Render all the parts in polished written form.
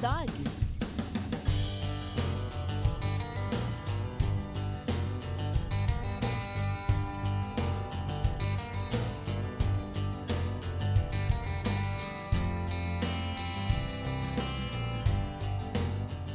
Dogs.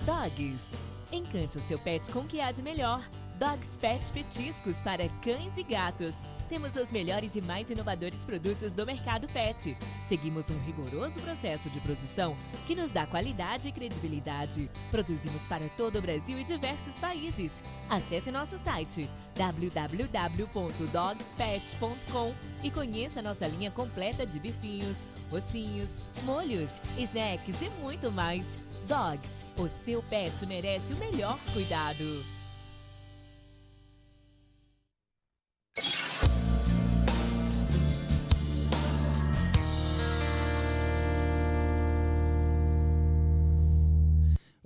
Dogs. Encante o seu pet com o que há de melhor. Dogs Pet Petiscos para cães e gatos. Temos os melhores e mais inovadores produtos do mercado pet. Seguimos um rigoroso processo de produção que nos dá qualidade e credibilidade. Produzimos para todo o Brasil e diversos países. Acesse nosso site www.dogspet.com e conheça nossa linha completa de bifinhos, ossinhos, molhos, snacks e muito mais. Dogs, o seu pet merece o melhor cuidado.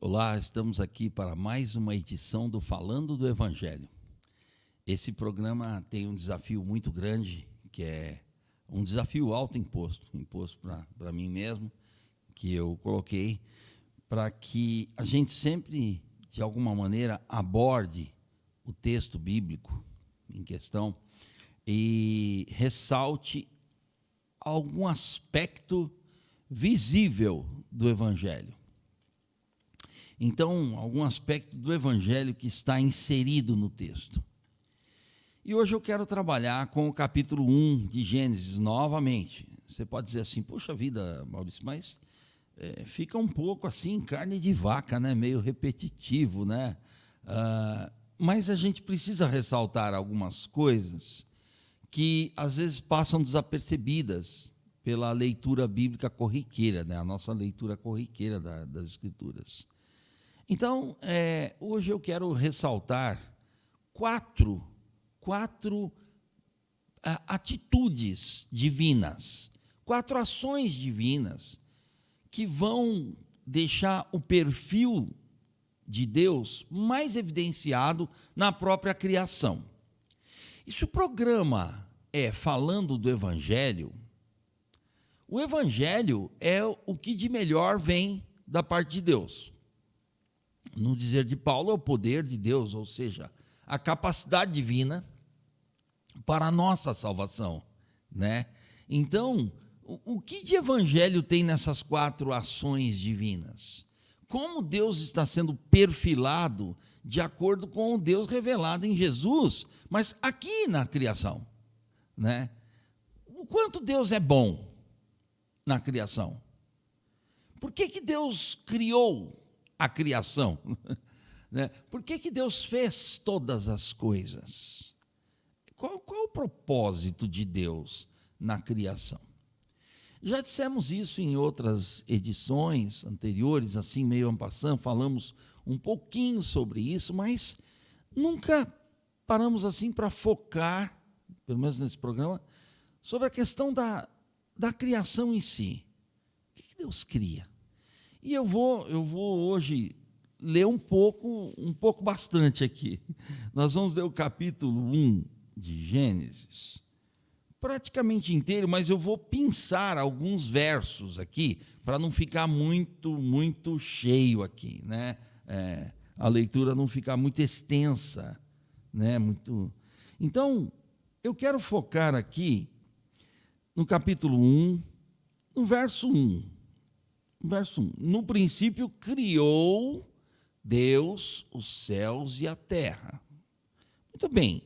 Olá, estamos aqui para mais uma edição do Falando do Evangelho. Esse programa tem um desafio muito grande, que é um desafio autoimposto, imposto para mim mesmo, que eu coloquei, para que a gente sempre, de alguma maneira, aborde o texto bíblico em questão e ressalte algum aspecto visível do Evangelho. Então, algum aspecto do Evangelho que está inserido no texto. E hoje eu quero trabalhar com o capítulo 1 de Gênesis novamente. Você pode dizer assim, puxa vida, Maurício, mas fica um pouco assim, carne de vaca, né? Meio repetitivo, né? Mas a gente precisa ressaltar algumas coisas que às vezes passam desapercebidas pela leitura bíblica corriqueira, né? A nossa leitura corriqueira das Escrituras. Então, hoje eu quero ressaltar quatro atitudes divinas, 4 ações divinas que vão deixar o perfil de Deus mais evidenciado na própria criação. E se o programa é falando do Evangelho, o Evangelho é o que de melhor vem da parte de Deus. No dizer de Paulo, é o poder de Deus, ou seja, a capacidade divina para a nossa salvação, né? Então, o que de evangelho tem nessas 4 ações divinas? Como Deus está sendo perfilado de acordo com o Deus revelado em Jesus, mas aqui na criação, né? O quanto Deus é bom na criação? Por que Deus criou a criação? Né? Por que Deus fez todas as coisas? Qual o propósito de Deus na criação? Já dissemos isso em outras edições anteriores, assim meio en passant, falamos um pouquinho sobre isso, mas nunca paramos assim para focar, pelo menos nesse programa, sobre a questão da criação em si. O que Deus cria? E eu vou hoje ler um pouco bastante aqui. Nós vamos ler o capítulo 1 de Gênesis, praticamente inteiro, mas eu vou pinçar alguns versos aqui, para não ficar muito cheio aqui, né? A leitura não ficar muito extensa, né? Então, eu quero focar aqui no capítulo 1, no verso 1. Verso 1. No princípio criou Deus os céus e a terra. Muito bem.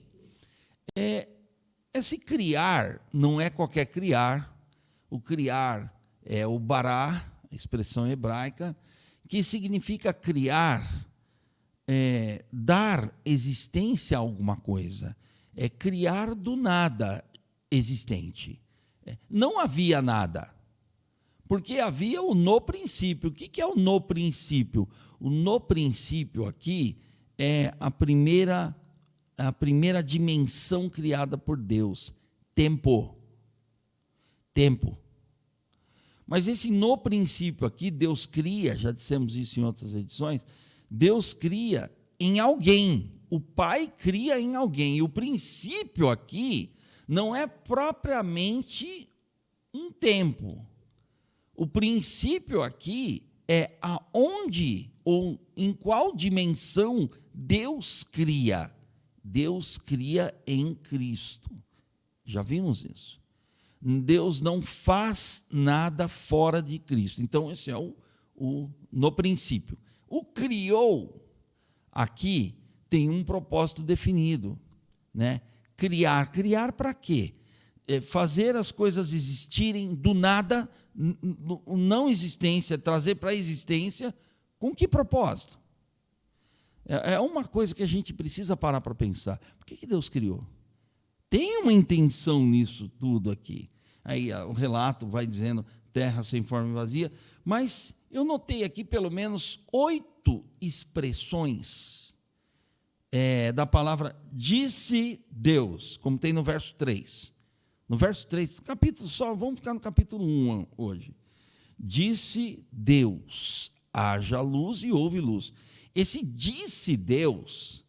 Esse criar não é qualquer criar. O criar é o bará, a expressão hebraica, que significa criar, dar existência a alguma coisa. É criar do nada existente. Não havia nada. Porque havia o no princípio. O que é o no princípio? O no princípio aqui é a primeira dimensão criada por Deus. Tempo. Mas esse no princípio aqui, Deus cria, já dissemos isso em outras edições, Deus cria em alguém. O Pai cria em alguém. E o princípio aqui não é propriamente um tempo. O princípio aqui é aonde ou em qual dimensão Deus cria. Deus cria em Cristo. Já vimos isso. Deus não faz nada fora de Cristo. Então, esse é no princípio. O criou, aqui, tem um propósito definido, né? Criar para quê? Fazer as coisas existirem do nada, não existência, trazer para a existência, com que propósito? É uma coisa que a gente precisa parar para pensar. Por que Deus criou? Tem uma intenção nisso tudo aqui. Aí o relato vai dizendo terra sem forma e vazia, mas eu notei aqui pelo menos 8 expressões da palavra disse Deus, como tem no verso 3. No verso 3, vamos ficar no capítulo 1 hoje. Disse Deus, haja luz e houve luz. Esse disse Deus,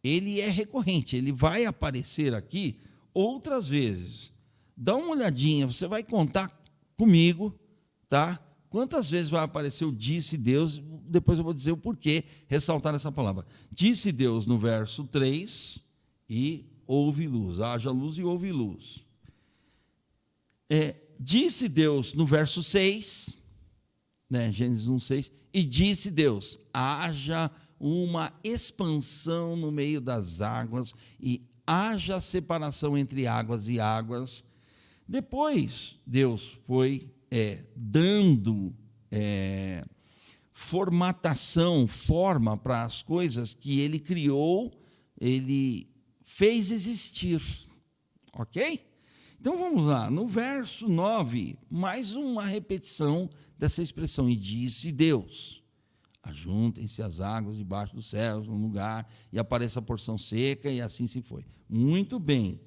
ele é recorrente, ele vai aparecer aqui outras vezes. Dá uma olhadinha, você vai contar comigo, tá? Quantas vezes vai aparecer o disse Deus, depois eu vou dizer o porquê, ressaltar essa palavra. Disse Deus no verso 3 e houve luz, haja luz e houve luz. Disse Deus no verso 6, né, Gênesis 1:6, e disse Deus, haja uma expansão no meio das águas e haja separação entre águas e águas. Depois, Deus foi dando formatação, forma para as coisas que Ele criou, Ele fez existir. Ok? Então, vamos lá. No verso 9, mais uma repetição dessa expressão. E disse Deus, ajuntem-se as águas debaixo dos céus, num lugar, e apareça a porção seca, e assim se foi. Muito bem.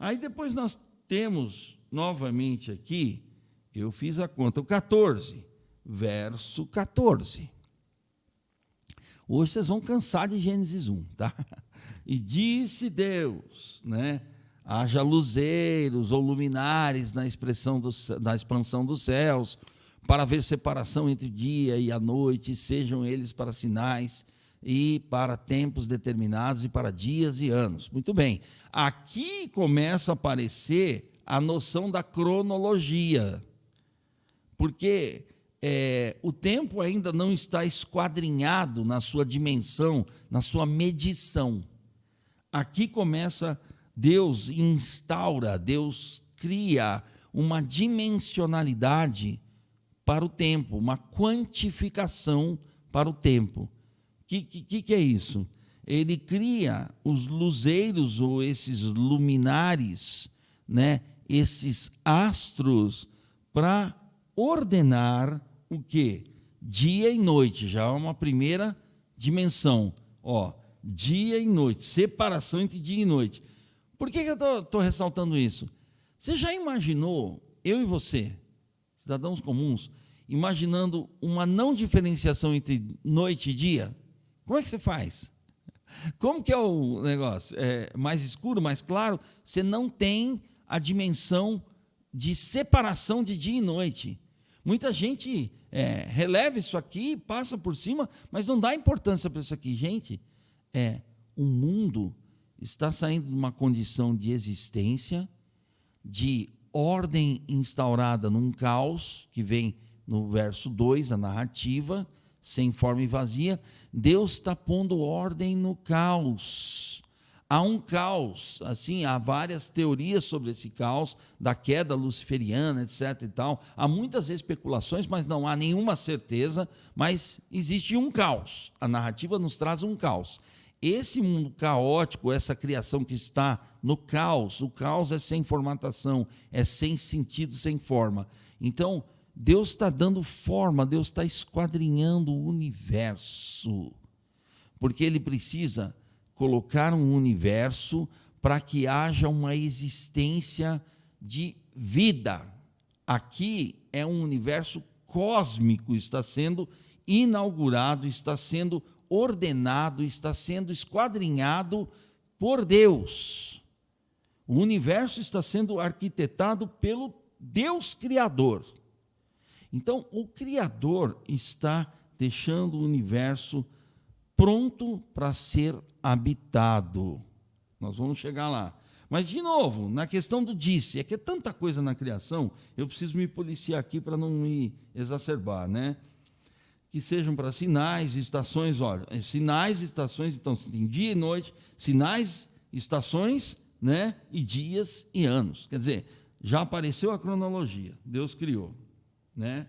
Aí depois nós temos, novamente aqui, eu fiz a conta, o 14, verso 14. Hoje vocês vão cansar de Gênesis 1, tá? E disse Deus, né? Haja luzeiros ou luminares na expansão dos céus, para haver separação entre o dia e a noite, e sejam eles para sinais e para tempos determinados e para dias e anos. Muito bem. Aqui começa a aparecer a noção da cronologia, porque o tempo ainda não está esquadrinhado na sua dimensão, na sua medição. Aqui começa, Deus instaura, Deus cria uma dimensionalidade para o tempo, uma quantificação para o tempo. O que é isso? Ele cria os luzeiros ou esses luminares, né, esses astros, para ordenar o quê? Dia e noite, já é uma primeira dimensão. Dia e noite, separação entre dia e noite. Por que eu estou ressaltando isso? Você já imaginou, eu e você, cidadãos comuns, imaginando uma não diferenciação entre noite e dia? Como é que você faz? Como que é o negócio? Mais escuro, mais claro? Você não tem a dimensão de separação de dia e noite. Muita gente releva isso aqui, passa por cima, mas não dá importância para isso aqui. Gente, o mundo está saindo de uma condição de existência, de ordem instaurada num caos, que vem no verso 2, a narrativa, sem forma e vazia. Deus está pondo ordem no caos. Há um caos, assim, há várias teorias sobre esse caos, da queda luciferiana, etc. e tal. Há muitas especulações, mas não há nenhuma certeza, mas existe um caos. A narrativa nos traz um caos. Esse mundo caótico, essa criação que está no caos, o caos é sem formatação, é sem sentido, sem forma. Então, Deus está dando forma, Deus está esquadrinhando o universo, porque Ele precisa colocar um universo para que haja uma existência de vida. Aqui é um universo cósmico, está sendo inaugurado, está sendo ordenado, está sendo esquadrinhado por Deus. O universo está sendo arquitetado pelo Deus Criador. Então, o Criador está deixando o universo pronto para ser habitado. Nós vamos chegar lá. Mas, de novo, na questão do disse, é que é tanta coisa na criação, eu preciso me policiar aqui para não me exacerbar, né? Que sejam para sinais, estações, olha, sinais, estações, então, tem dia e noite, sinais, estações, né? E dias e anos. Quer dizer, já apareceu a cronologia, Deus criou, né?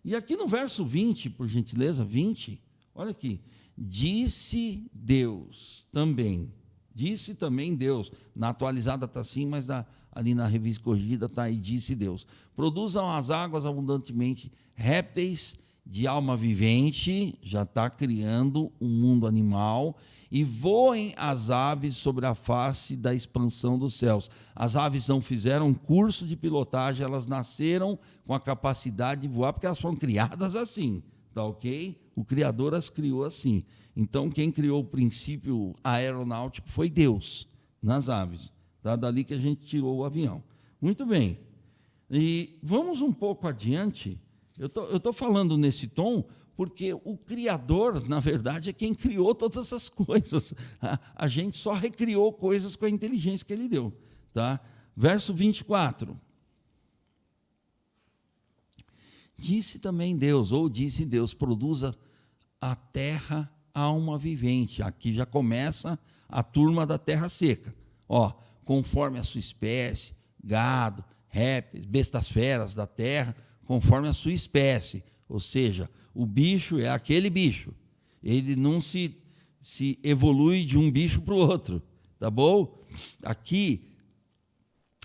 E aqui no verso 20, por gentileza, 20, olha aqui, disse Deus também. Disse também Deus. Na atualizada está assim, mas ali na revista corrigida está aí, disse Deus. Produzam as águas abundantemente répteis de alma vivente, já está criando um mundo animal, e voem as aves sobre a face da expansão dos céus. As aves não fizeram um curso de pilotagem, elas nasceram com a capacidade de voar, porque elas foram criadas assim, tá ok? O Criador as criou assim. Então, quem criou o princípio aeronáutico foi Deus, nas aves. Tá? Dali que a gente tirou o avião. Muito bem. E vamos um pouco adiante. Eu estou falando nesse tom porque o Criador, na verdade, é quem criou todas essas coisas. A gente só recriou coisas com a inteligência que Ele deu. Tá? Verso 24. Disse também Deus, ou disse Deus, produza a terra alma vivente. Aqui já começa a turma da terra seca. Ó, conforme a sua espécie, gado, répteis, bestas feras da terra, conforme a sua espécie. Ou seja, o bicho é aquele bicho. Ele não se evolui de um bicho para o outro. Tá bom? Aqui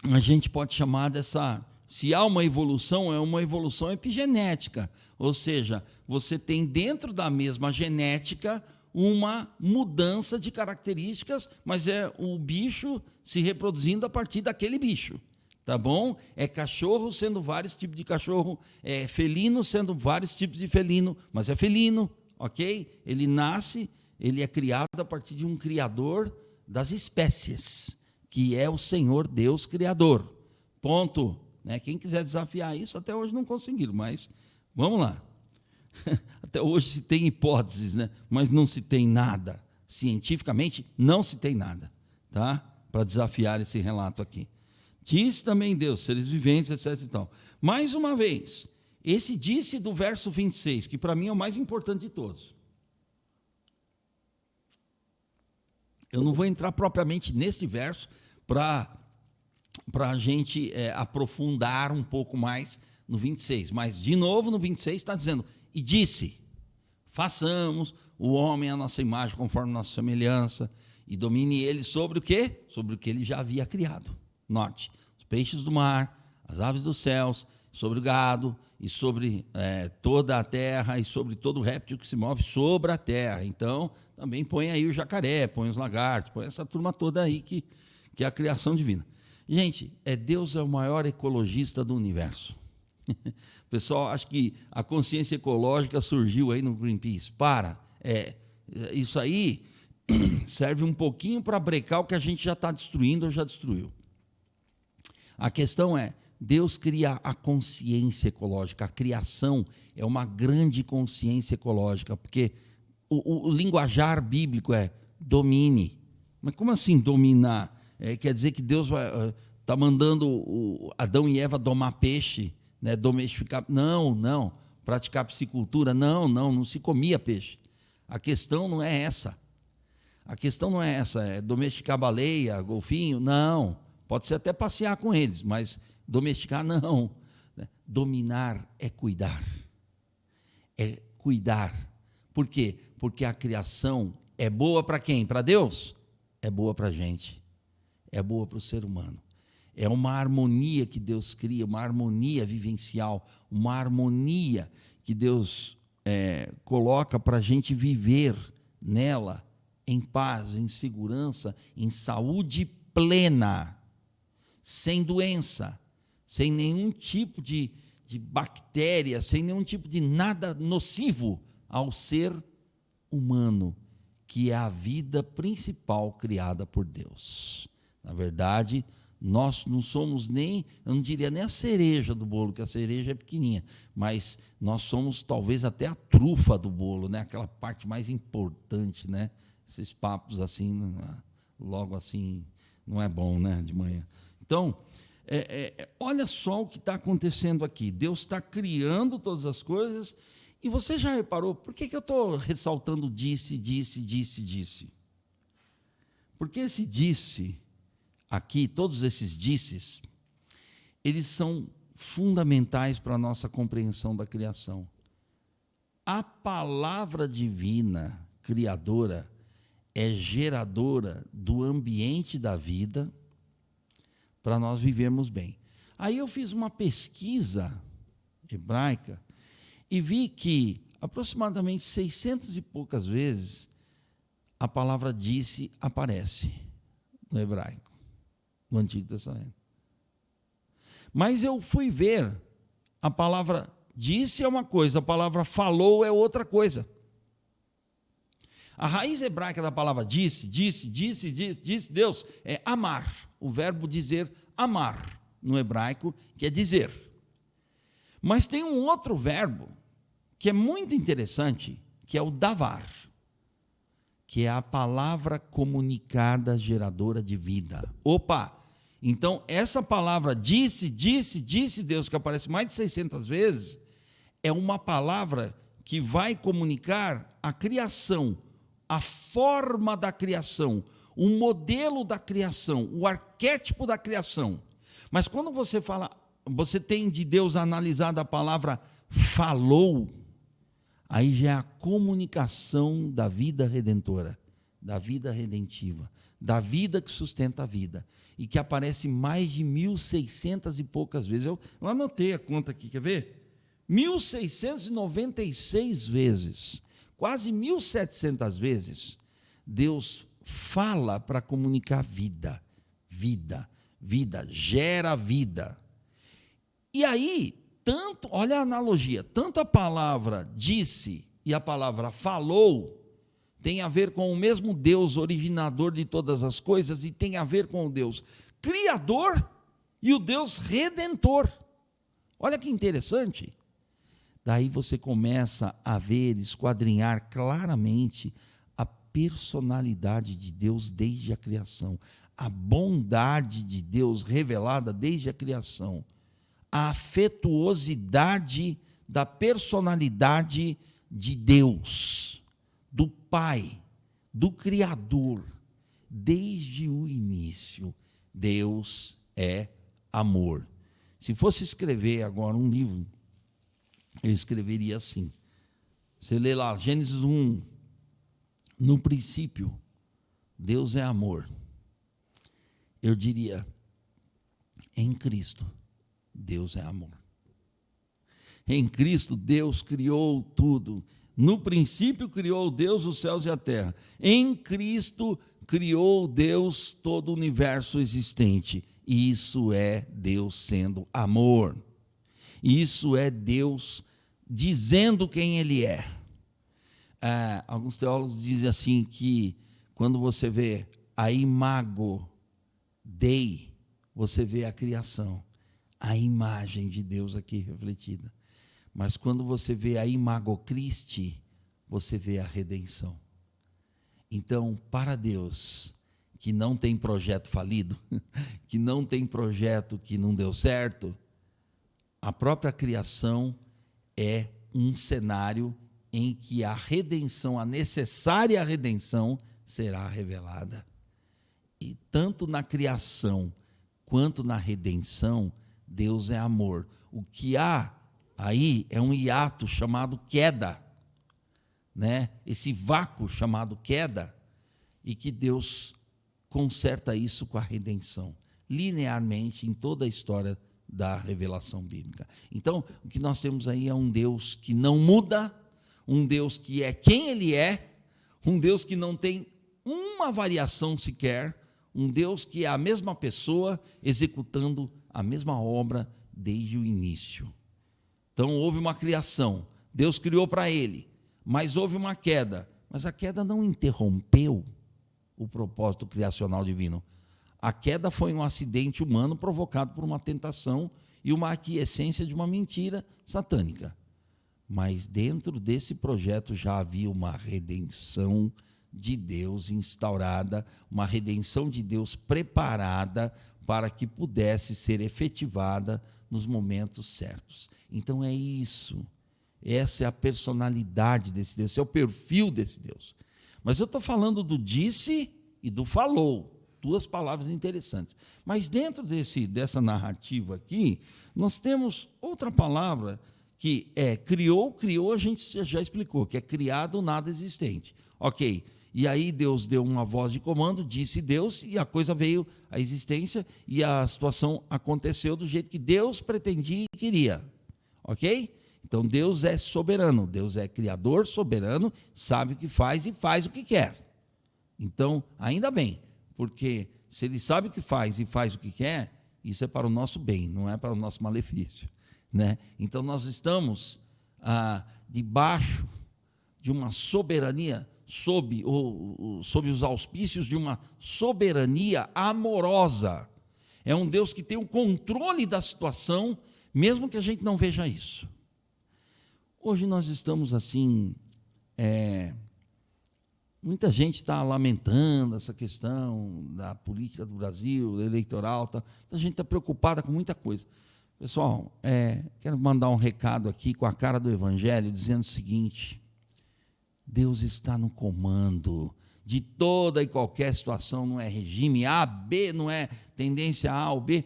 a gente pode chamar dessa... Se há uma evolução, é uma evolução epigenética, ou seja, você tem dentro da mesma genética uma mudança de características, mas é o bicho se reproduzindo a partir daquele bicho, tá bom? É cachorro sendo vários tipos de cachorro, é felino sendo vários tipos de felino, mas é felino, ok? Ele nasce, ele é criado a partir de um criador das espécies, que é o Senhor Deus Criador, ponto. Quem quiser desafiar isso, até hoje não conseguiram, mas vamos lá. Até hoje se tem hipóteses, né? Mas não se tem nada. Cientificamente, não se tem nada, tá? Para desafiar esse relato aqui. Disse também Deus, seres viventes, etc. e tal. Mais uma vez, esse disse do verso 26, que para mim é o mais importante de todos. Eu não vou entrar propriamente neste verso para a gente aprofundar um pouco mais no 26. Mas, de novo, no 26 está dizendo, e disse, façamos o homem à nossa imagem, conforme a nossa semelhança, e domine ele sobre o quê? Sobre o que ele já havia criado. Note, os peixes do mar, as aves dos céus, sobre o gado, e sobre toda a terra, e sobre todo réptil que se move sobre a terra. Então, também põe aí o jacaré, põe os lagartos, põe essa turma toda aí que é a criação divina. Gente, Deus é o maior ecologista do universo. O pessoal acha que a consciência ecológica surgiu aí no Greenpeace. Isso aí serve um pouquinho para brecar o que a gente já está destruindo ou já destruiu. A questão é, Deus cria a consciência ecológica. A criação é uma grande consciência ecológica, porque o linguajar bíblico é domine. Mas como assim dominar? Quer dizer que Deus está mandando Adão e Eva domar peixe, né, domesticar. Não. Praticar piscicultura. Não se comia peixe. A questão não é essa. A questão não é essa. É domesticar baleia, golfinho? Não. Pode ser até passear com eles, mas domesticar não. Dominar é cuidar. É cuidar. Por quê? Porque a criação é boa para quem? Para Deus? É boa para a gente. É boa para o ser humano. É uma harmonia que Deus cria, uma harmonia vivencial, uma harmonia que Deus coloca para a gente viver nela em paz, em segurança, em saúde plena, sem doença, sem nenhum tipo de bactéria, sem nenhum tipo de nada nocivo ao ser humano, que é a vida principal criada por Deus. Na verdade, Nós não somos nem, eu não diria nem a cereja do bolo, que a cereja é pequenininha, mas nós somos talvez até a trufa do bolo, né? Aquela parte mais importante, né? Esses papos assim, logo assim, não é bom, né? De manhã. Então, olha só o que está acontecendo aqui. Deus está criando todas as coisas, e você já reparou, por que eu estou ressaltando disse? Porque esse disse aqui, todos esses disses, eles são fundamentais para a nossa compreensão da criação. A palavra divina, criadora, é geradora do ambiente da vida para nós vivermos bem. Aí eu fiz uma pesquisa hebraica e vi que aproximadamente 600 e poucas vezes a palavra disse aparece no hebraico, no Antigo Testamento. Mas eu fui ver, a palavra disse é uma coisa, a palavra falou é outra coisa. A raiz hebraica da palavra disse, Deus, é amar. O verbo dizer amar, no hebraico, quer dizer. Mas tem um outro verbo, que é muito interessante, que é o davar, que é a palavra comunicada geradora de vida. Opa! Então, essa palavra disse Deus, que aparece mais de 600 vezes, é uma palavra que vai comunicar a criação, a forma da criação, o modelo da criação, o arquétipo da criação. Mas quando você fala, você tem de Deus analisado a palavra falou, aí já é a comunicação da vida redentora, da vida redentiva, da vida que sustenta a vida, e que aparece mais de 1.600 e poucas vezes. Eu anotei a conta aqui, quer ver? 1.696 vezes, quase 1.700 vezes, Deus fala para comunicar vida, gera vida. E aí, olha a analogia, tanto a palavra disse e a palavra falou tem a ver com o mesmo Deus originador de todas as coisas, e tem a ver com o Deus criador e o Deus redentor. Olha que interessante. Daí você começa a ver, esquadrinhar claramente a personalidade de Deus desde a criação, a bondade de Deus revelada desde a criação, a afetuosidade da personalidade de Deus, do Pai, do Criador, desde o início. Deus é amor. Se fosse escrever agora um livro, eu escreveria assim. Você lê lá, Gênesis 1, no princípio, Deus é amor. Eu diria, em Cristo, Deus é amor. Em Cristo, Deus criou tudo. No princípio, criou Deus os céus e a terra. Em Cristo, criou Deus todo o universo existente. E isso é Deus sendo amor. Isso é Deus dizendo quem Ele é. Alguns teólogos dizem assim que quando você vê a imago Dei, você vê a criação, a imagem de Deus aqui refletida. Mas quando você vê a imago Christi, você vê a redenção. Então, para Deus, que não tem projeto falido, que não tem projeto que não deu certo, a própria criação é um cenário em que a redenção, a necessária redenção, será revelada. E tanto na criação quanto na redenção, Deus é amor. O que há aí é um hiato chamado queda, né? Esse vácuo chamado queda, e que Deus conserta isso com a redenção, linearmente em toda a história da revelação bíblica. Então, o que nós temos aí é um Deus que não muda, um Deus que é quem Ele é, um Deus que não tem uma variação sequer, um Deus que é a mesma pessoa executando a mesma obra desde o início. Então, houve uma criação, Deus criou para Ele, mas houve uma queda, mas a queda não interrompeu o propósito criacional divino. A queda foi um acidente humano provocado por uma tentação e uma aquiescência de uma mentira satânica. Mas dentro desse projeto já havia uma redenção de Deus instaurada, uma redenção de Deus preparada para que pudesse ser efetivada nos momentos certos. Então é isso. Essa é a personalidade desse Deus, esse é o perfil desse Deus. Mas eu estou falando do disse e do falou, duas palavras interessantes. Mas dentro dessa narrativa aqui, nós temos outra palavra que é criou, a gente já explicou, que é criado nada existente. Ok, e aí Deus deu uma voz de comando, disse Deus, e a coisa veio à existência, e a situação aconteceu do jeito que Deus pretendia e queria. Ok? Então Deus é soberano, Deus é criador, soberano, sabe o que faz e faz o que quer. Então, ainda bem, porque se Ele sabe o que faz e faz o que quer, isso é para o nosso bem, não é para o nosso malefício. Né? Então nós estamos debaixo de uma soberania, sob os auspícios de uma soberania amorosa. É um Deus que tem o controle da situação, mesmo que a gente não veja isso. Hoje nós estamos assim, muita gente está lamentando essa questão da política do Brasil, eleitoral, tá? Muita gente está preocupada com muita coisa. Pessoal, quero mandar um recado aqui com a cara do Evangelho, dizendo o seguinte: Deus está no comando de toda e qualquer situação, não é regime A, B, não é tendência A ou B,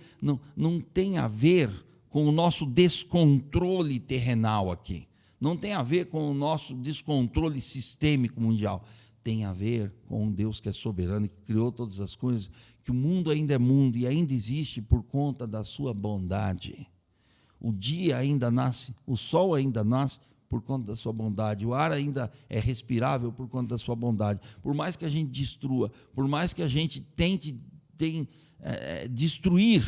não tem a ver com o nosso descontrole terrenal aqui, não tem a ver com o nosso descontrole sistêmico mundial, tem a ver com um Deus que é soberano, que criou todas as coisas, que o mundo ainda é mundo e ainda existe por conta da sua bondade. O dia ainda nasce, o sol ainda nasce por conta da sua bondade, o ar ainda é respirável por conta da sua bondade. Por mais que a gente destrua, por mais que a gente tente destruir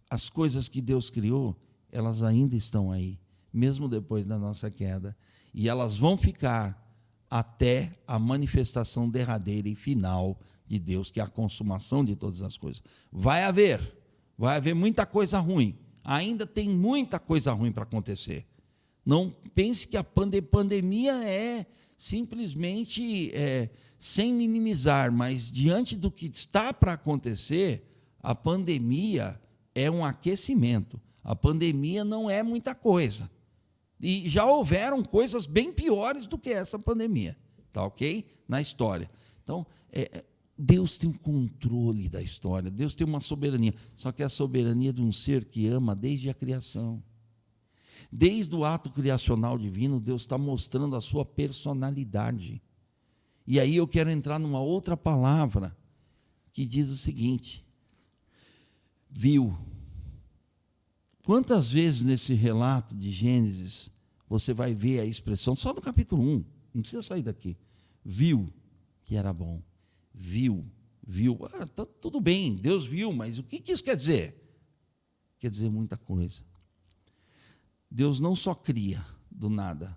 as coisas que Deus criou, elas ainda estão aí, mesmo depois da nossa queda. E elas vão ficar até a manifestação derradeira e final de Deus, que é a consumação de todas as coisas. Vai haver muita coisa ruim, ainda tem muita coisa ruim para acontecer. Não pense que a pandemia é simplesmente, sem minimizar, mas diante do que está para acontecer, a pandemia é um aquecimento, a pandemia não é muita coisa. E já houveram coisas bem piores do que essa pandemia, tá ok? Na história. Então, Deus tem um controle da história, Deus tem uma soberania, só que é a soberania de um ser que ama desde a criação. Desde o ato criacional divino, Deus está mostrando a sua personalidade. E aí eu quero entrar numa outra palavra, que diz o seguinte: viu. Quantas vezes nesse relato de Gênesis você vai ver a expressão, só do capítulo 1, não precisa sair daqui, viu que era bom, viu, tá tudo bem, Deus viu, mas o que isso quer dizer? Quer dizer muita coisa. Deus não só cria do nada,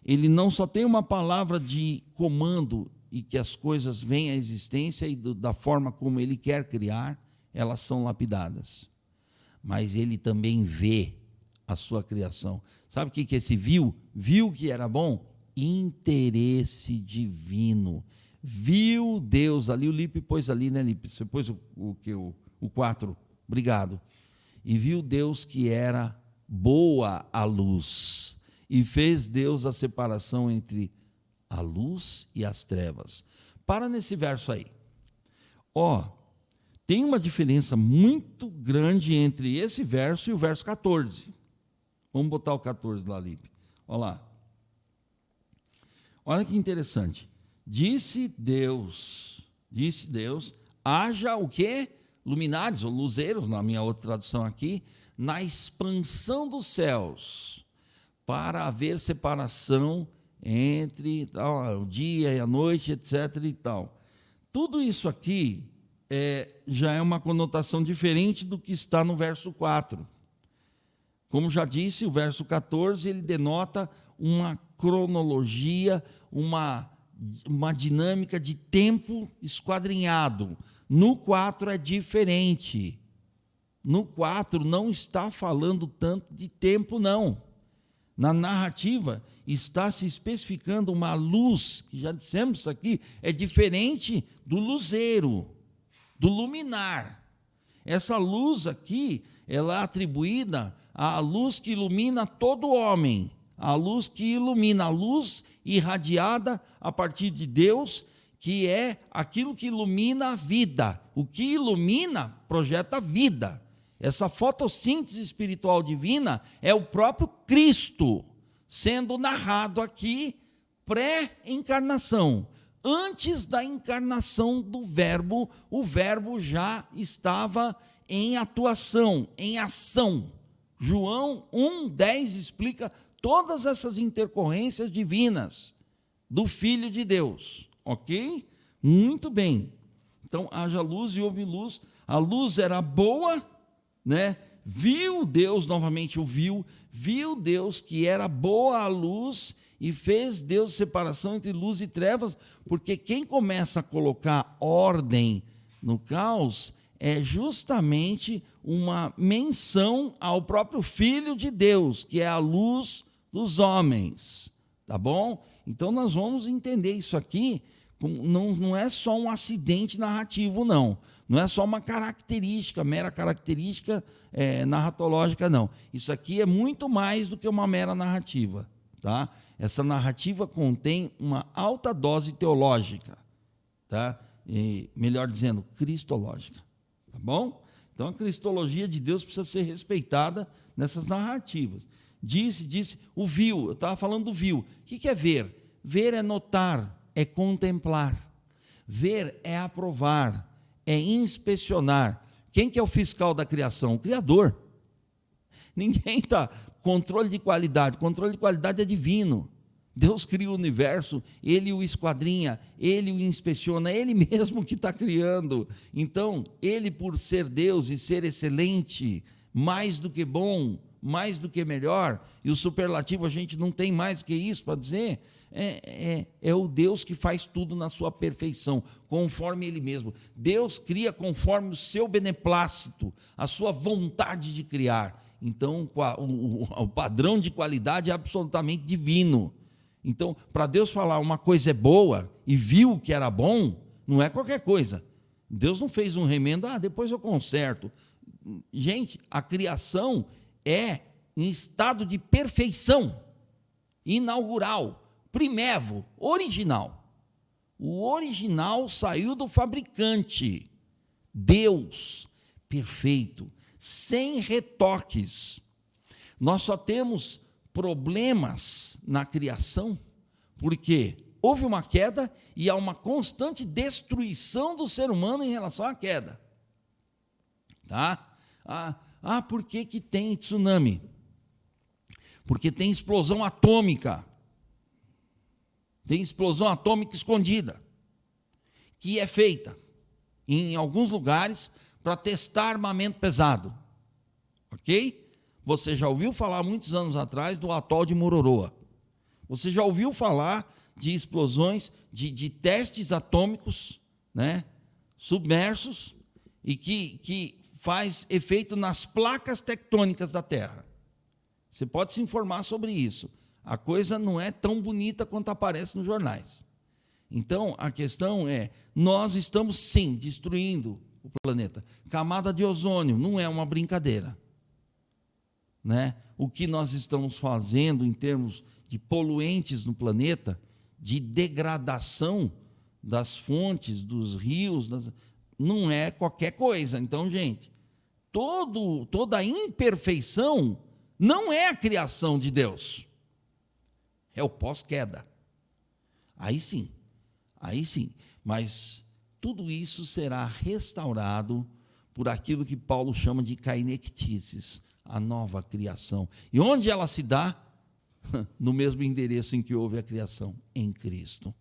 Ele não só tem uma palavra de comando e que as coisas vêm à existência e da forma como Ele quer criar, elas são lapidadas. Mas Ele também vê a sua criação. Sabe o que é esse viu? Viu que era bom? Interesse divino. Viu Deus ali, o Lipe pôs ali, né, Lipe? Você pôs o 4, obrigado. E viu Deus que era boa a luz. E fez Deus a separação entre a luz e as trevas. Para nesse verso aí. Tem uma diferença muito grande entre esse verso e o verso 14. Vamos botar o 14 lá, Lipe. Olha lá. Olha que interessante. Disse Deus, haja o quê? Luminares ou luzeiros, na minha outra tradução aqui, na expansão dos céus, para haver separação entre o dia e a noite, etc. e tal. Tudo isso aqui já é uma conotação diferente do que está no verso 4. Como já disse, o verso 14, ele denota uma cronologia, uma dinâmica de tempo esquadrinhado. No 4 é diferente. No 4 não está falando tanto de tempo, não. Na narrativa está se especificando uma luz, que já dissemos isso aqui, é diferente do luzeiro, do luminar. Essa luz aqui, ela é atribuída à luz que ilumina todo homem, a luz que ilumina, a luz irradiada a partir de Deus, que é aquilo que ilumina a vida. O que ilumina projeta vida. Essa fotossíntese espiritual divina é o próprio Cristo, sendo narrado aqui pré-encarnação. Antes da encarnação do Verbo, o Verbo já estava em atuação, em ação. João 1,10 explica todas essas intercorrências divinas do Filho de Deus. Ok? Muito bem. Então, haja luz e houve luz. A luz era boa, né? Viu Deus, novamente o viu Deus que era boa a luz e fez Deus separação entre luz e trevas, porque quem começa a colocar ordem no caos é justamente uma menção ao próprio Filho de Deus, que é a luz dos homens, tá bom? Então nós vamos entender isso aqui, não é só um acidente narrativo, não é só uma característica, mera característica narratológica, não. Isso aqui é muito mais do que uma mera narrativa, tá? Essa narrativa contém uma alta dose teológica, tá? E, melhor dizendo, cristológica, tá bom? Então a cristologia de Deus precisa ser respeitada nessas narrativas. Disse, o viu, eu estava falando do viu. O que é ver? Ver é notar, é contemplar. Ver é aprovar, é inspecionar. Quem que é o fiscal da criação? O Criador. Ninguém está. Controle de qualidade é divino. Deus cria o universo, Ele o esquadrinha, Ele o inspeciona, é Ele mesmo que está criando. Então, Ele, por ser Deus e ser excelente, mais do que bom, mais do que melhor, e o superlativo a gente não tem mais do que isso para dizer, é o Deus que faz tudo na sua perfeição, conforme Ele mesmo. Deus cria conforme o seu beneplácito, a sua vontade de criar. Então, o padrão de qualidade é absolutamente divino. Então, para Deus falar uma coisa é boa e viu que era bom, não é qualquer coisa. Deus não fez um remendo, depois eu conserto. Gente, a criação é em estado de perfeição, inaugural, primevo, original. O original saiu do fabricante. Deus, perfeito, sem retoques. Nós só temos problemas na criação, porque houve uma queda e há uma constante destruição do ser humano em relação à queda. Tá? Por que tem tsunami? Porque tem explosão atômica. Tem explosão atômica escondida, que é feita em alguns lugares para testar armamento pesado. Ok? Você já ouviu falar muitos anos atrás do atol de Mururoa. Você já ouviu falar de explosões, de testes atômicos, né, submersos, e que faz efeito nas placas tectônicas da Terra. Você pode se informar sobre isso. A coisa não é tão bonita quanto aparece nos jornais. Então, a questão é, nós estamos, sim, destruindo o planeta. Camada de ozônio não é uma brincadeira. Né? O que nós estamos fazendo em termos de poluentes no planeta, de degradação das fontes, dos rios, não é qualquer coisa. Então, gente, toda a imperfeição não é a criação de Deus, é o pós-queda. Aí sim, mas tudo isso será restaurado por aquilo que Paulo chama de kainektisis, a nova criação. E onde ela se dá? No mesmo endereço em que houve a criação, em Cristo,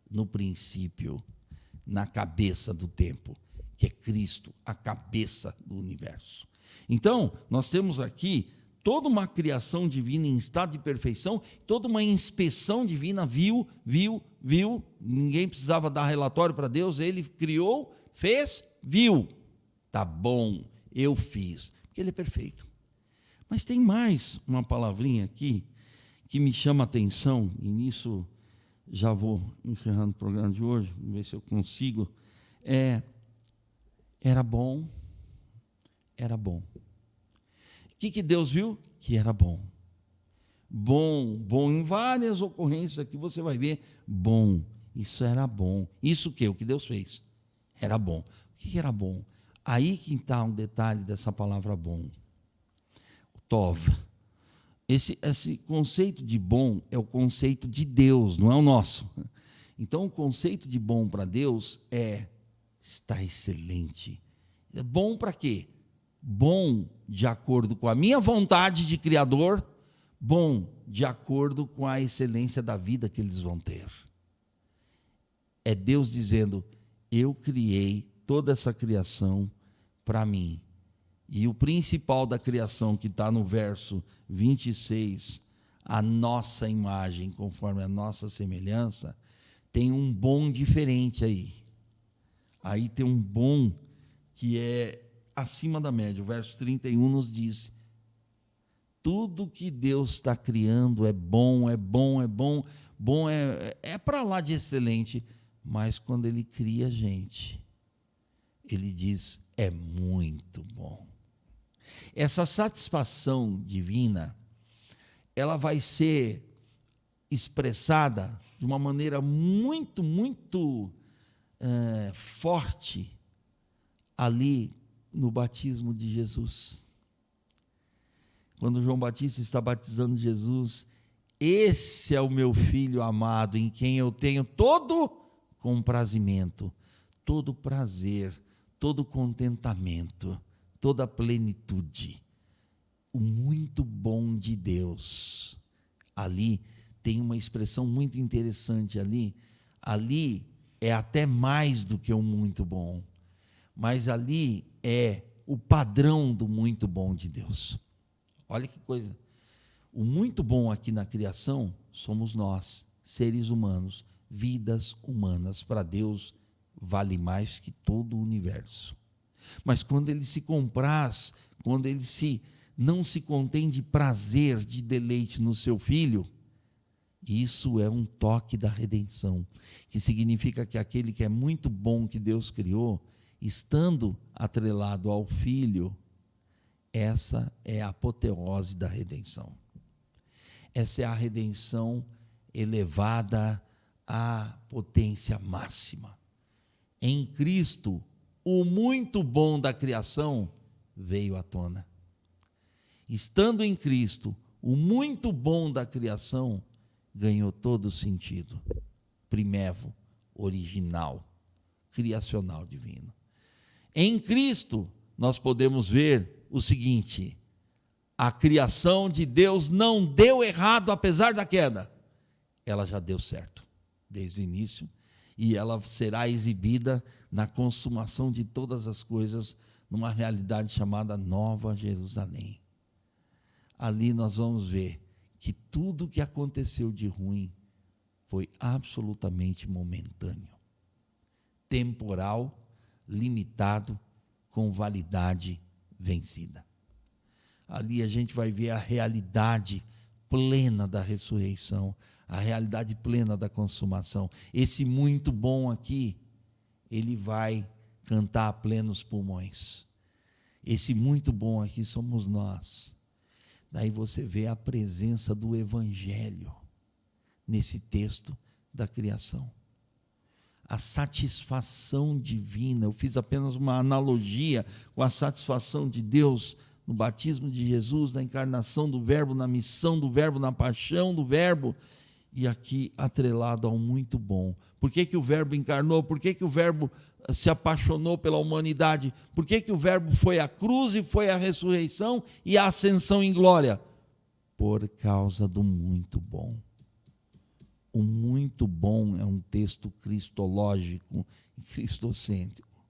no princípio, na cabeça do tempo, que é Cristo, a cabeça do universo. Então, nós temos aqui toda uma criação divina em estado de perfeição, toda uma inspeção divina, viu, ninguém precisava dar relatório para Deus, Ele criou, fez, viu? Tá bom, eu fiz. Porque ele é perfeito. Mas tem mais uma palavrinha aqui que me chama a atenção, e nisso já vou encerrando o programa de hoje, vamos ver se eu consigo. Era bom, era bom. O que Deus viu? Que era bom. Bom em várias ocorrências aqui você vai ver, bom, isso era bom. Isso o que? O que Deus fez? Era bom. O que era bom? Aí que está um detalhe dessa palavra bom. O tov. Esse conceito de bom é o conceito de Deus, não é o nosso. Então, o conceito de bom para Deus está excelente. É bom para quê? Bom de acordo com a minha vontade de Criador, bom de acordo com a excelência da vida que eles vão ter. É Deus dizendo, eu criei toda essa criação para mim. E o principal da criação, que está no verso 26, a nossa imagem, conforme a nossa semelhança, tem um bom diferente aí. Aí tem um bom que é acima da média. O verso 31 nos diz, tudo que Deus está criando é bom, é para lá de excelente, mas quando Ele cria a gente, Ele diz, é muito bom. Essa satisfação divina, ela vai ser expressada de uma maneira muito forte ali no batismo de Jesus. Quando João Batista está batizando Jesus, esse é o meu filho amado, em quem eu tenho todo comprazimento, todo prazer, todo contentamento, toda plenitude. O muito bom de Deus. Ali tem uma expressão muito interessante ali é até mais do que o muito bom, mas ali é o padrão do muito bom de Deus. Olha que coisa, o muito bom aqui na criação somos nós, seres humanos, vidas humanas. Para Deus vale mais que todo o universo. Mas quando Ele se compraz, quando Ele não se contém de prazer, de deleite no seu Filho, isso é um toque da redenção, que significa que aquele que é muito bom que Deus criou, estando atrelado ao Filho, essa é a apoteose da redenção. Essa é a redenção elevada à potência máxima. Em Cristo, o muito bom da criação veio à tona. Estando em Cristo, o muito bom da criação ganhou todo o sentido. Primevo, original, criacional divino. Em Cristo, nós podemos ver o seguinte: a criação de Deus não deu errado apesar da queda. Ela já deu certo desde o início, e ela será exibida na consumação de todas as coisas, numa realidade chamada Nova Jerusalém. Ali nós vamos ver que tudo que aconteceu de ruim foi absolutamente momentâneo, temporal, limitado, com validade vencida. Ali a gente vai ver a realidade plena da ressurreição, a realidade plena da consumação. Esse muito bom aqui, ele vai cantar a plenos pulmões. Esse muito bom aqui somos nós. Daí você vê a presença do Evangelho nesse texto da criação. A satisfação divina. Eu fiz apenas uma analogia com a satisfação de Deus no batismo de Jesus, na encarnação do Verbo, na missão do Verbo, na paixão do Verbo, e aqui atrelado ao muito bom. Por que o Verbo encarnou? Por que o Verbo se apaixonou pela humanidade? Por que o Verbo foi à cruz e foi à ressurreição e à ascensão em glória? Por causa do muito bom. O muito bom é um texto cristológico e cristocêntrico.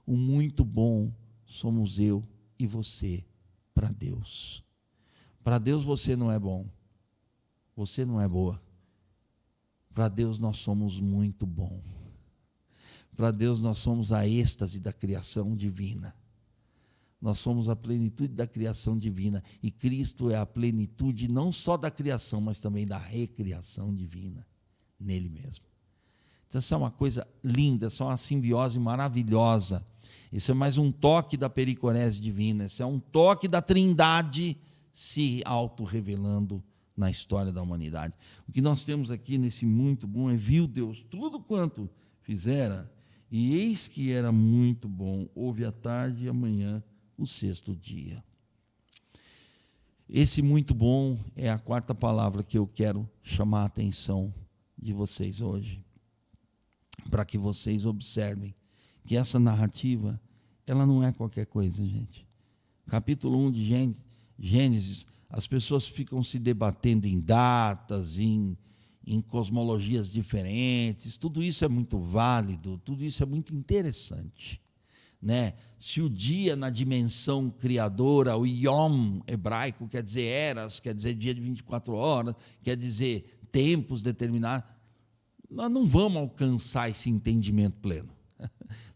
O muito bom somos eu e você para Deus. Para Deus você não é bom. Você não é boa. Para Deus nós somos muito bom. Para Deus nós somos a êxtase da criação divina. Nós somos a plenitude da criação divina. E Cristo é a plenitude não só da criação, mas também da recriação divina nele mesmo. Então, isso é uma coisa linda, isso é uma simbiose maravilhosa. Isso é mais um toque da pericorese divina, isso é um toque da Trindade se auto-revelando na história da humanidade. O que nós temos aqui nesse muito bom é: viu Deus tudo quanto fizera, e eis que era muito bom. Houve a tarde e amanhã o sexto dia. Esse muito bom é a quarta palavra que eu quero chamar a atenção de vocês hoje, para que vocês observem que essa narrativa, ela não é qualquer coisa, gente. Capítulo 1 de Gênesis, as pessoas ficam se debatendo em datas, em cosmologias diferentes. Tudo isso é muito válido, tudo isso é muito interessante, né? Se o dia na dimensão criadora, o Yom hebraico quer dizer eras, quer dizer dia de 24 horas, quer dizer tempos determinados, nós não vamos alcançar esse entendimento pleno.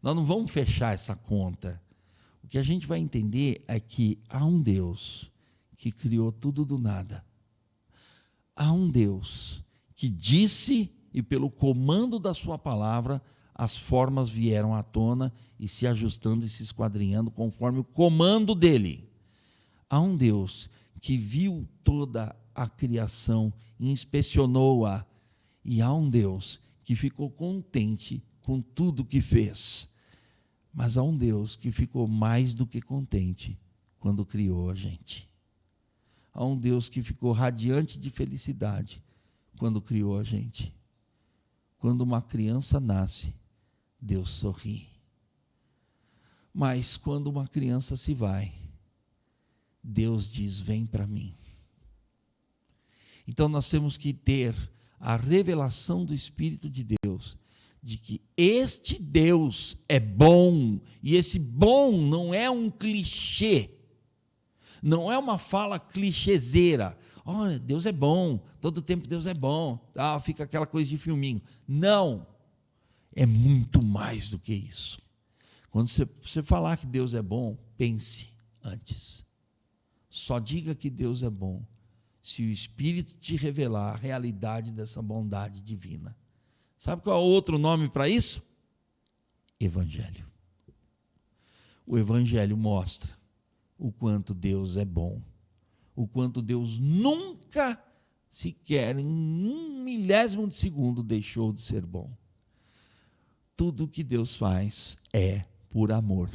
Nós não vamos fechar essa conta. O que a gente vai entender é que há um Deus que criou tudo do nada. Há um Deus que disse, e pelo comando da sua palavra, as formas vieram à tona e se ajustando e se esquadrinhando conforme o comando dele. Há um Deus que viu toda a criação e inspecionou-a. E há um Deus que ficou contente com tudo que fez. Mas há um Deus que ficou mais do que contente quando criou a gente. Há um Deus que ficou radiante de felicidade quando criou a gente. Quando uma criança nasce, Deus sorri. Mas quando uma criança se vai, Deus diz: vem para mim. Então nós temos que ter a revelação do Espírito de Deus, de que este Deus é bom, e esse bom não é um clichê, não é uma fala clichêzeira. Olha, Deus é bom, todo tempo Deus é bom, fica aquela coisa de filminho. Não, é muito mais do que isso. Quando você falar que Deus é bom, pense antes. Só diga que Deus é bom se o Espírito te revelar a realidade dessa bondade divina. Sabe qual é o outro nome para isso? Evangelho. O Evangelho mostra o quanto Deus é bom, o quanto Deus nunca, sequer em 1/1000 de segundo, deixou de ser bom. Tudo o que Deus faz é por amor.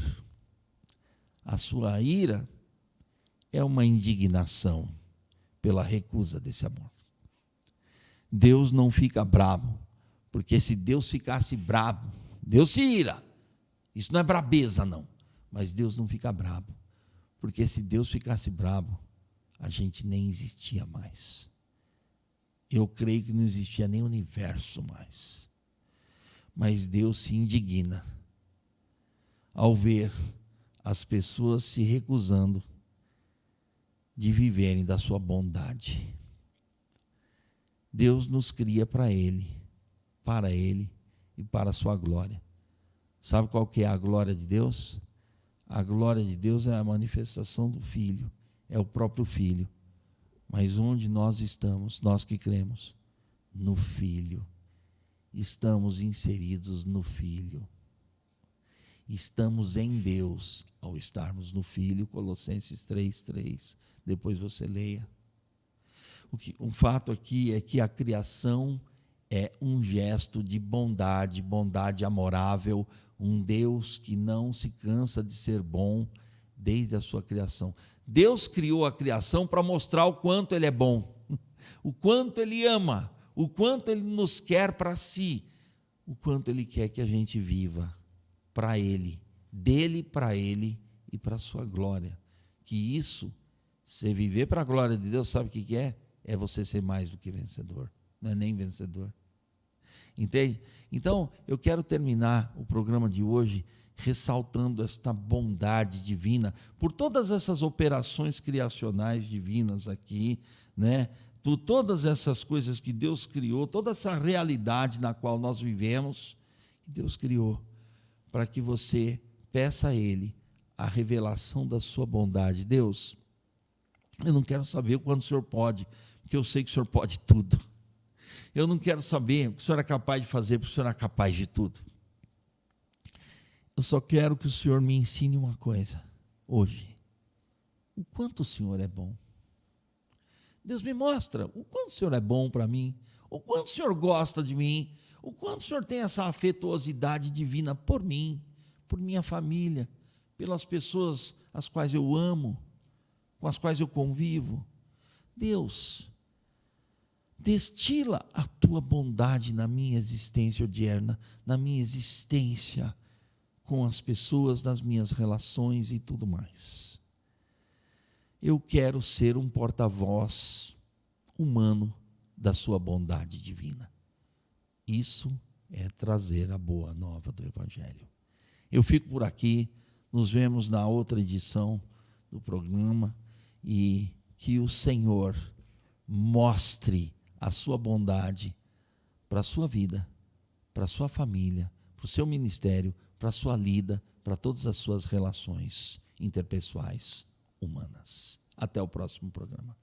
A sua ira é uma indignação pela recusa desse amor. Deus não fica bravo, porque se Deus ficasse bravo, Deus se ira. Isso não é brabeza, não. Mas Deus não fica bravo, porque se Deus ficasse bravo, a gente nem existia mais. Eu creio que não existia nem universo mais. Mas Deus se indigna ao ver as pessoas se recusando de viverem da sua bondade. Deus nos cria para Ele e para a sua glória. Sabe qual que é a glória de Deus? A glória de Deus é a manifestação do Filho, é o próprio Filho. Mas onde nós estamos, nós que cremos? No Filho. Estamos inseridos no Filho. Estamos em Deus ao estarmos no Filho, Colossenses 3:3. Depois você leia. O fato aqui é que a criação é um gesto de bondade, bondade amorável, um Deus que não se cansa de ser bom desde a sua criação. Deus criou a criação para mostrar o quanto Ele é bom, o quanto Ele ama, o quanto Ele nos quer para si, o quanto Ele quer que a gente viva para Ele, dele para Ele e para a sua glória. Que isso, você viver para a glória de Deus, sabe o que é? É você ser mais do que vencedor, não é nem vencedor. Entende? Então, eu quero terminar o programa de hoje ressaltando esta bondade divina, por todas essas operações criacionais divinas aqui, né? Por todas essas coisas que Deus criou, toda essa realidade na qual nós vivemos, que Deus criou para que você peça a Ele a revelação da sua bondade. Deus, eu não quero saber o quanto o Senhor pode, porque eu sei que o Senhor pode tudo. Eu não quero saber o que o Senhor é capaz de fazer, porque o Senhor é capaz de tudo. Eu só quero que o Senhor me ensine uma coisa hoje: o quanto o Senhor é bom. Deus, me mostra o quanto o Senhor é bom para mim, o quanto o Senhor gosta de mim, o quanto o Senhor tem essa afetuosidade divina por mim, por minha família, pelas pessoas as quais eu amo, com as quais eu convivo. Deus, destila a tua bondade na minha existência odierna, na minha existência com as pessoas, nas minhas relações e tudo mais. Eu quero ser um porta-voz humano da sua bondade divina. Isso é trazer a boa nova do Evangelho. Eu fico por aqui, nos vemos na outra edição do programa e que o Senhor mostre a sua bondade para a sua vida, para a sua família, para o seu ministério, para a sua lida, para todas as suas relações interpessoais humanas. Até o próximo programa.